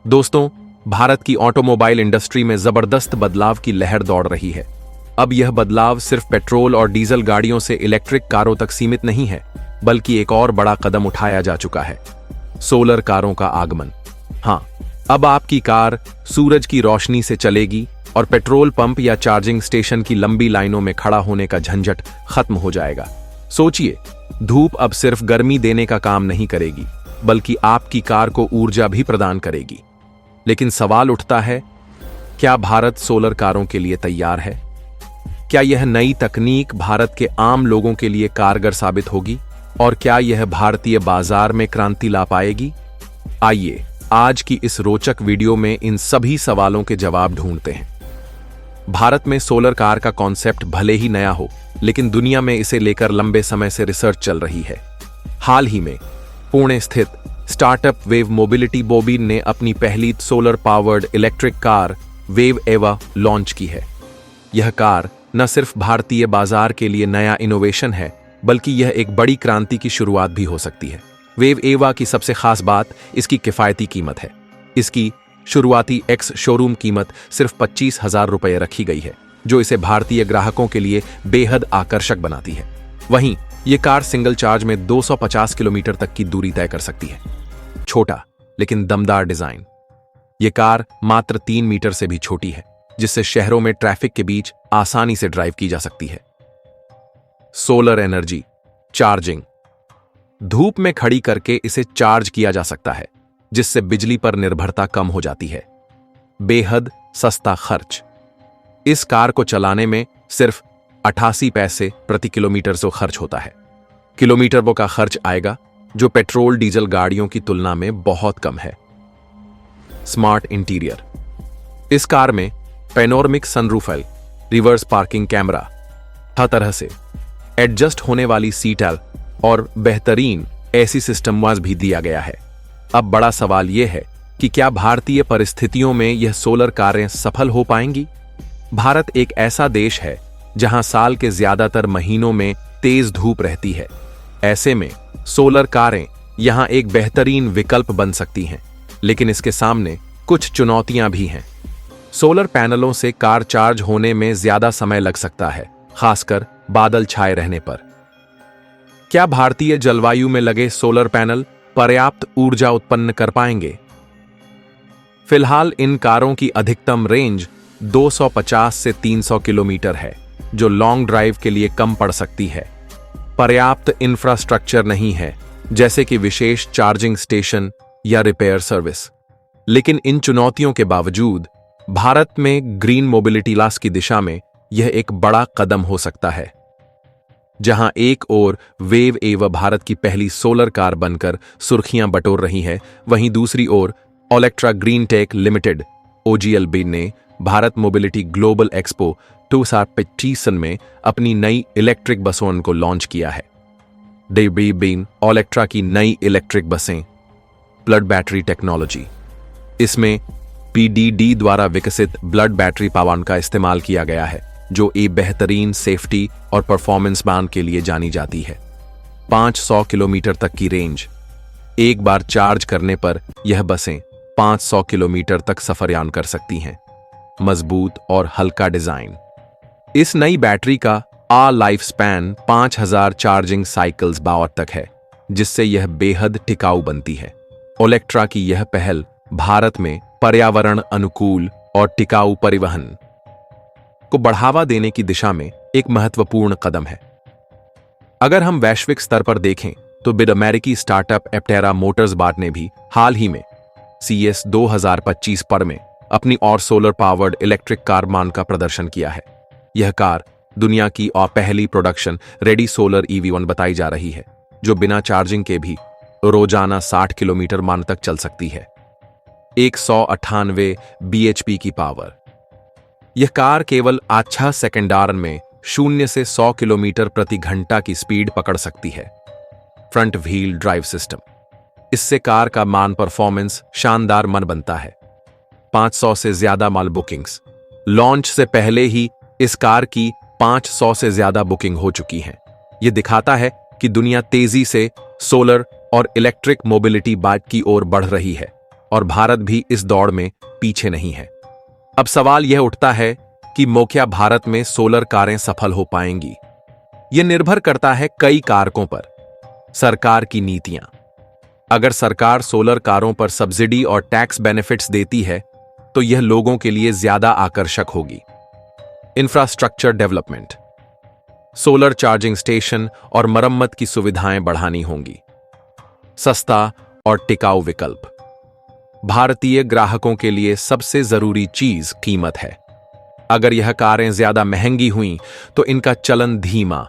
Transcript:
दोस्तों, भारत की automobile industry में जबरदस्त बदलाव की लहर दौड़ रही है। अब यह बदलाव सिर्फ पेट्रोल और डीजल गाड़ियों से इलेक्ट्रिक कारों तक सीमित नहीं है, बल्कि एक और बड़ा कदम उठाया जा चुका है, सोलर कारों का आगमन। हाँ, अब आपकी कार सूरज की रोशनी से चलेगी और पेट्रोल पंप या चार्जिंग स्टेशन की लंबी लाइनों में खड़ा होने का झंझट खत्म हो जाएगा। सोचिए, धूप अब सिर्फ गर्मी देने का काम नहीं करेगी, बल्कि आपकी कार को ऊर्जा भी प्रदान करेगी। लेकिन सवाल उठता है, क्या भारत सोलर कारों के लिए तैयार है? क्या यह नई तकनीक भारत के आम लोगों के लिए कारगर साबित होगी? और क्या यह भारतीय बाजार में क्रांति ला पाएगी? आइए आज की इस रोचक वीडियो में इन सभी सवालों के जवाब ढूंढते हैं। भारत में सोलर कार का कॉन्सेप्ट भले ही नया हो, लेकिन दुनिया में इसे लेकर लंबे समय से रिसर्च चल रही है। हाल ही में पुणे स्थित स्टार्टअप वेव मोबिलिटी बोबिन ने अपनी पहली solar powered electric car wave एवा लॉन्च की है। यह कार न सिर्फ भारतीय बाजार के लिए नया इनोवेशन है, बल्कि यह एक बड़ी क्रांति की शुरुआत भी हो सकती है। वेव एवा की सबसे खास बात इसकी किफायती कीमत है। इसकी शुरुआती एक्स शोरूम कीमत सिर्फ 25,000 रुपये रखी गई है, जो इसे भारतीय ग्राहकों के लिए बेहद आकर्षक बनाती है। वहीं ये कार सिंगल चार्ज में 250 किलोमीटर तक की दूरी तय कर सकती है। छोटा लेकिन दमदार डिजाइन। ये कार मात्र 3 मीटर से भी छोटी है, जिससे शहरों में ट्रैफिक के बीच आसानी से ड्राइव की जा सकती है। Solar energy charging. धूप में खड़ी करके इसे चार्ज किया जा सकता है, जिससे बिजली पर निर्भरता कम हो जाती है। बेहद सस्ता खर्च। इस कार को चलाने में सिर्फ 88 पैसे प्रति किलोमीटर से खर्च होता है। किलोमीटर वो का खर्च आएगा, जो पेट्रोल डीजल गाड़ियों की तुलना में बहुत कम है। Smart interior. इस कार में panoramic sunroof, reverse parking camera, हर तरह से एडजस्ट होने वाली सीट और बेहतरीन एसी सिस्टम वाज भी दिया गया है। अब बड़ा सवाल यह है कि क्या भारतीय परिस्थितियों में यह सोलर कारें सफल हो पाएंगी? भारत एक ऐसा देश है जहां साल के ज्यादातर महीनों में तेज धूप रहती है। ऐसे में सोलर कारें यहां एक बेहतरीन विकल्प बन सकती हैं, लेकिन इसके सामने कुछ चुनौतियां भी हैं। सोलर पैनलों से कार चार्ज होने में ज्यादा समय लग सकता है, खासकर बादल छाए रहने पर। क्या भारतीय जलवायु में लगे सोलर पैनल पर्याप्त ऊर्जा उत्पन्न कर पाएंगे? फिलहाल इन कारों की अधिकतम रेंज 250 से 300 किलोमीटर है, जो लॉन्ग ड्राइव के लिए कम पड़ सकती है। पर्याप्त इंफ्रास्ट्रक्चर नहीं है, जैसे कि विशेष चार्जिंग स्टेशन या रिपेयर सर्विस। लेकिन इन चुनौतियों के बावजूद भारत में ग्रीन मोबिलिटी लास की दिशा में यह एक बड़ा कदम हो सकता है। जहां एक ओर वेव एवा भारत की पहली सोलर कार बनकर सुर्खियां बटोर रही है, वहीं दूसरी ओर ओलेक्ट्रा ग्रीन टेक लिमिटेड OGLB ने भारत मोबिलिटी ग्लोबल एक्सपो 2025 में अपनी नई इलेक्ट्रिक बसों को लॉन्च किया है। डेबीन ओलेक्ट्रा की नई इलेक्ट्रिक बसें ब्लड बैटरी टेक्नोलॉजी। इसमें PDD द्वारा विकसित ब्लड बैटरी पावर का इस्तेमाल किया गया है, जो एक बेहतरीन सेफ्टी और परफॉर्मेंस बैंड के लिए जानी जाती है। 500 किलोमीटर तक की रेंज। एक बार चार्ज करने पर यह बसें 500 किलोमीटर तक सफरयान कर सकती हैं। मजबूत और हल्का डिजाइन। इस नई बैटरी का लाइफ स्पैन 5000 चार्जिंग साइकिल्स बावर तक है, जिससे यह बेहद टिकाऊ बनती है। ओलेक्ट्रा की यह पहल भारत में पर्यावरण अनुकूल और टिकाऊ परिवहन को बढ़ावा देने की दिशा में एक महत्वपूर्ण कदम है। अगर हम वैश्विक स्तर पर देखें तो अमेरिकी स्टार्टअप एप्टेरा मोटर्स बार्ट ने भी हाल ही में CES 2025 पर में अपनी और सोलर पावर्ड इलेक्ट्रिक कार मान का प्रदर्शन किया है। यह कार दुनिया की और पहली प्रोडक्शन रेडी सोलर EV1 बताई जा रही है, जो बिना चार्जिंग के भी रोजाना 60 किलोमीटर मान तक चल सकती है। 198 bhp की पावर। यह कार केवल 8 सेकेंडार में 0 से 100 किलोमीटर प्रति घंटा की स्पीड पकड़ सकती है। Front wheel drive system. इससे कार का मान परफॉर्मेंस शानदार मन बनता है। 500 से ज्यादा माल बुकिंग्स। लॉन्च से पहले ही इस कार की 500 से ज्यादा बुकिंग हो चुकी हैं। यह दिखाता है कि दुनिया तेजी से सोलर और इलेक्ट्रिक मोबिलिटी बाइक की ओर बढ़ रही है। और भारत भी इस दौड़ में पीछे नहीं है। अब सवाल यह उठता है कि क्या भारत में सोलर कारें सफल हो पाएंगी? यह निर्भर करता है कई कारकों पर। सरकार की नीतियां। अगर सरकार सोलर कारों पर सब्सिडी और टैक्स बेनिफिट्स देती है तो यह लोगों के लिए ज्यादा आकर्षक होगी। Infrastructure development. Solar charging station और मरम्मत की सुविधाएं बढ़ानी होंगी। सस्ता और टिकाऊ विकल्प। भारतीय ग्राहकों के लिए सबसे जरूरी चीज कीमत है। अगर यह कारें ज्यादा महंगी हुईं तो इनका चलन धीमा